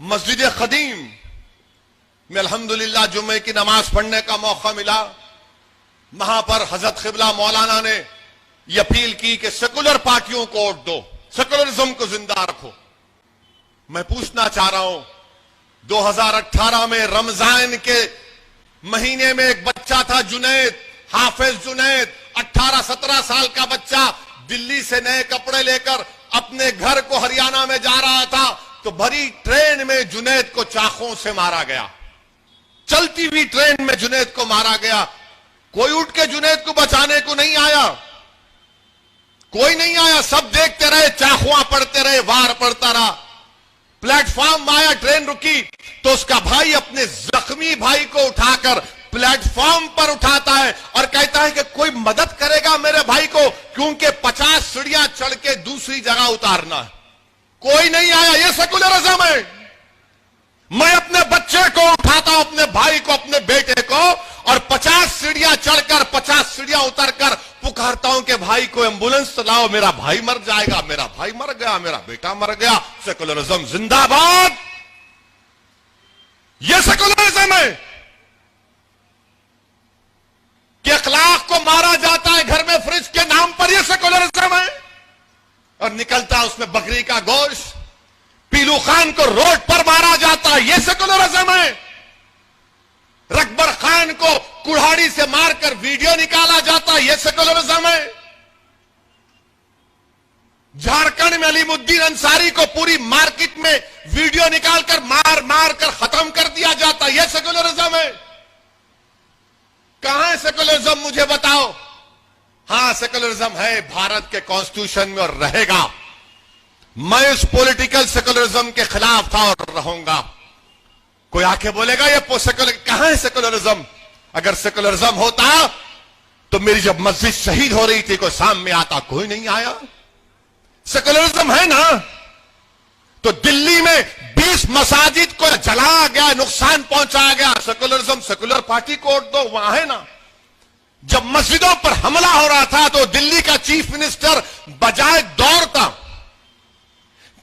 मस्जिद खदीम में अल्हम्दुलिल्लाह जुम्मे की नमाज पढ़ने का मौका मिला। वहां पर हजरत क़िबला मौलाना ने यह अपील की कि सेकुलर पार्टियों को वोट दो, सेकुलरिज्म को जिंदा रखो। मैं पूछना चाह रहा हूं, 2018 में रमजान के महीने में एक बच्चा था जुनैद, हाफिज जुनैद, 18-17 साल का बच्चा दिल्ली से नए कपड़े लेकर अपने घर को हरियाणा में जा रहा था तो भरी ट्रेन में जुनैद को चाकू से मारा गया। चलती हुई ट्रेन में जुनैद को मारा गया। कोई उठ के जुनैद को बचाने को नहीं आया, कोई नहीं आया। सब देखते रहे, चाकुआं पड़ते रहे, वार पड़ता रहा। प्लेटफॉर्म आया, ट्रेन रुकी तो उसका भाई अपने जख्मी भाई को उठाकर प्लेटफॉर्म पर उठाता है और कहता है कि कोई मदद करेगा मेरे भाई को, क्योंकि 50 सीढ़ियां चढ़ के दूसरी जगह उतारना है। कोई नहीं आया। यह सेकुलरिज्म है। मैं अपने बच्चे को उठाता हूं, अपने भाई को, अपने बेटे को, और 50 सीढ़ियां चढ़कर 50 सीढ़ियां उतरकर पुकारता हूं कि भाई को एंबुलेंस लाओ, मेरा भाई मर जाएगा, मेरा भाई मर गया, मेरा बेटा मर गया। सेकुलरिज्म जिंदाबाद। यह सेकुलरिज्म है कि अखलाक को मारा जाता है घर में फ्रिज के नाम पर। यह सेकुलरिज्म है। और निकलता है उसमें बकरी का गोश्त। पीलू खान को रोड पर मारा जाता है। यह सेकुलरिज्म है। रकबर खान को कुल्हाड़ी से मारकर वीडियो निकाला जाता है। यह सेकुलरिज्म है। झारखंड में अलीमुद्दीन अंसारी को पूरी मार्केट में वीडियो निकालकर मार मार कर खत्म कर दिया जाता है। यह सेकुलरिज्म है। कहां है सेकुलरिज्म, मुझे बताओ। हां, सेकुलरिज्म है भारत के कॉन्स्टिट्यूशन में और रहेगा। मैं इस पॉलिटिकल सेकुलरिज्म के खिलाफ था और रहूंगा। कोई आके बोलेगा ये सेकुलर, कहां है सेकुलरिज्म? अगर सेकुलरिज्म होता तो मेरी जब मस्जिद शहीद हो रही थी कोई सामने आता, कोई नहीं आया। सेकुलरिज्म है ना। तो दिल्ली में 20 मसाजिद को जलाया गया, नुकसान पहुंचाया गया। सेकुलरिज्म, सेकुलर पार्टी को वोट दो, वहां है ना। जब मस्जिदों पर हमला हो रहा था तो दिल्ली का चीफ मिनिस्टर बजाय दौड़ता,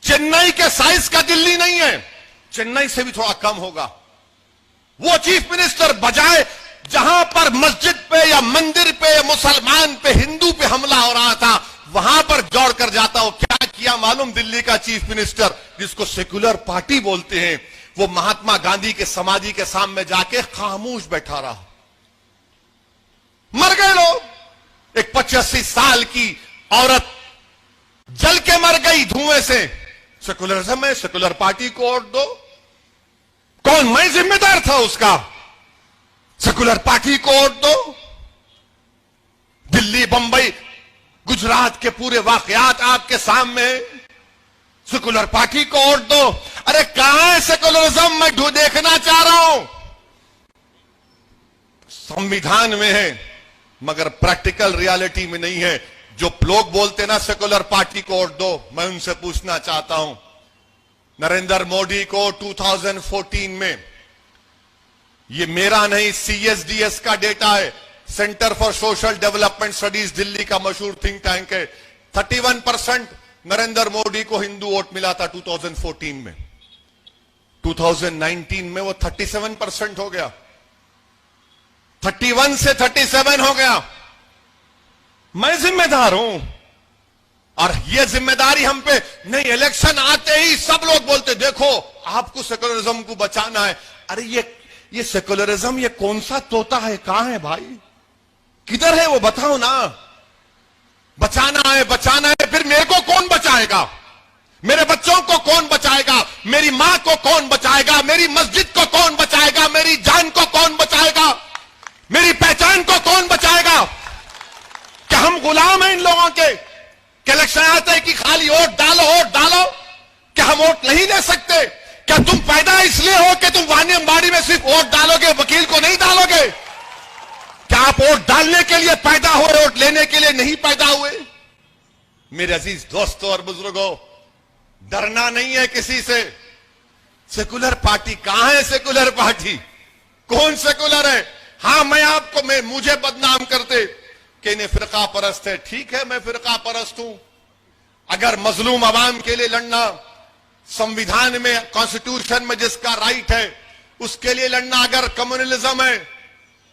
चेन्नई के साइज का दिल्ली नहीं है, चेन्नई से भी थोड़ा कम होगा, वो चीफ मिनिस्टर बजाय जहां पर मस्जिद पे या मंदिर पे या मुसलमान पे, हिंदू पे हमला हो रहा था, वहां पर दौड़ कर जाता। हो क्या किया मालूम? दिल्ली का चीफ मिनिस्टर, जिसको सेकुलर पार्टी बोलते हैं, वो महात्मा गांधी के समाधि के सामने जाके खामोश बैठा रहा। मर गए लोग। एक 85 साल की औरत जल के मर गई धुएं से। सेकुलरिज्म है, सेकुलर पार्टी को वोट दो। कौन? मैं जिम्मेदार था उसका। सेकुलर पार्टी को वोट दो। दिल्ली, बंबई, गुजरात के पूरे वाकयात आपके सामने। सेकुलर पार्टी को वोट दो। अरे कहां है सेकुलरिज्म? मैं देखना चाह रहा हूं। संविधान में है मगर प्रैक्टिकल रियलिटी में नहीं है। जो लोग बोलते ना सेकुलर पार्टी को वोट दो, मैं उनसे पूछना चाहता हूं, नरेंद्र मोदी को 2014 में, ये मेरा नहीं CSDS का डेटा है, centre for social development studies Delhi का मशहूर थिंक टैंक है, 31% नरेंद्र मोदी को हिंदू वोट मिला था 2014 में। 2019 में वो 37% हो गया, 31 से 37 हो गया। मैं जिम्मेदार हूं और ये जिम्मेदारी हम पे नहीं। इलेक्शन आते ही सब लोग बोलते देखो आपको सेकुलरिज्म को बचाना है। अरे ये सेकुलरिज्म ये कौन सा तोता है? कहां है भाई? किधर है वो? बताओ ना। बचाना है, बचाना है, फिर मेरे को कौन बचाएगा? मेरे बच्चों को कौन बचाएगा? मेरी मां को कौन बचाएगा? मेरी मस्जिद को कौन बचाएगा? मेरी जान को कौन बचाएगा? मेरी पहचान को कौन बचाएगा? क्या हम गुलाम हैं इन लोगों के? इलेक्शन आते हैं कि खाली वोट डालो, वोट डालो। क्या हम वोट नहीं दे सकते? क्या तुम पैदा इसलिए हो कि तुम वानियमबाड़ी में सिर्फ वोट डालोगे, वकील को नहीं डालोगे? क्या आप वोट डालने के लिए पैदा हुए, वोट लेने के लिए नहीं पैदा हुए? मेरे अजीज दोस्तों और बुजुर्गों, डरना नहीं है किसी से। सेकुलर पार्टी कहां है? सेकुलर पार्टी कौन सेकुलर है? हां, मुझे बदनाम करते कि इन्हें फिरका परस्त है। ठीक है, मैं फिरका परस्त हूं। अगर मजलूम अवाम के लिए लड़ना, संविधान में, कॉन्स्टिट्यूशन में जिसका राइट है उसके लिए लड़ना अगर कम्युनलिज्म है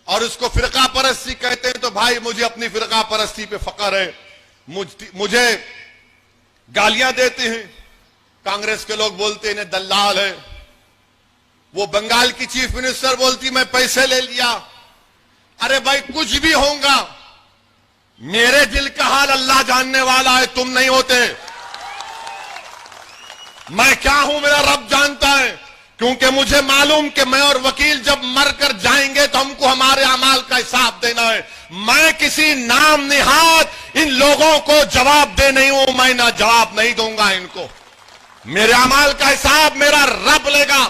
और उसको फिरका परस्ती कहते हैं तो भाई मुझे अपनी फिरका परस्ती पे फख्र है। मुझे गालियां देते हैं कांग्रेस के लोग, बोलते हैं दल्लाल है। वो बंगाल की चीफ मिनिस्टर बोलती मैं पैसे ले लिया। अरे भाई कुछ भी होगा, मेरे दिल का हाल अल्लाह जानने वाला है, तुम नहीं होते। मैं क्या हूं मेरा रब जानता है, क्योंकि मुझे मालूम कि मैं और वकील जब मरकर जाएंगे तो हमको हमारे अमाल का हिसाब देना है। मैं किसी नाम निहाद इन लोगों को जवाब दे नहीं हूं, मैं ना जवाब नहीं दूंगा इनको। मेरे अमाल का हिसाब मेरा रब लेगा।